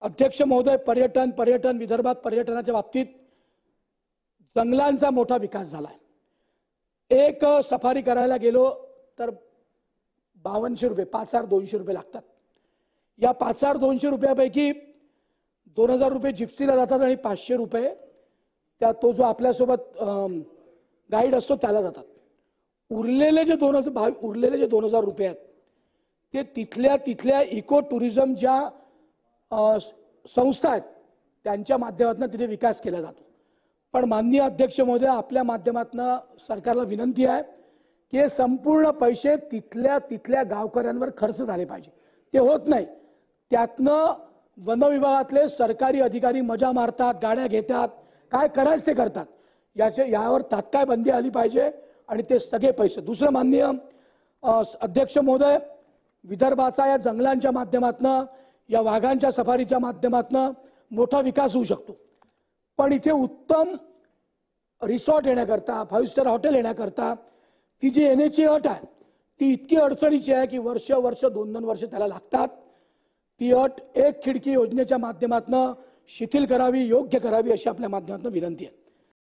अध्यक्ष महोदय, पर्यटन विदर्भात पर्यटनाच्या बाबतीत जंगलांचा मोठा विकास झालाय। एक सफारी करायला गेलो तर 5200 रुपये 5200 रुपये लागतात। या 5200 रुपयापैकी 2000 रुपये जिप्सीला जातात आणि 500 रुपये त्या तो जो आपल्यासोबत गाईड असतो त्याला जातात। उरलेले जे 2000 रुपये आहेत ते तिथल्या इको टुरिझम ज्या संस्था आहेत त्यांच्या माध्यमातून तिथे विकास केला जातो। पण माननीय अध्यक्ष महोदय, आपल्या माध्यमातून सरकारला विनंती आहे की हे संपूर्ण पैसे तिथल्या गावकऱ्यांवर खर्च झाले पाहिजे। ते होत नाही। त्यातनं वन विभागातले सरकारी अधिकारी मजा मारतात, गाड्या घेतात, काय करायचं ते करतात। यावर तात्काळ बंदी आली पाहिजे आणि ते सगळे पैसे। दुसरं, माननीय अध्यक्ष महोदय, विदर्भाचा या जंगलांच्या माध्यमातून, या वाघांच्या सफारीच्या माध्यमातून मोठा विकास होऊ शकतो। पण इथे उत्तम रिसॉर्ट येण्याकरता, 5 स्टार हॉटेल येण्याकरता ती जी येण्याची अट आहे ती इतकी अडचणीची आहे की वर्ष 2-2 वर्ष त्याला लागतात। ती अट एक खिडकी योजनेच्या माध्यमातून शिथिल करावी, योग्य करावी अशी आपल्या माध्यमातून विनंती आहे।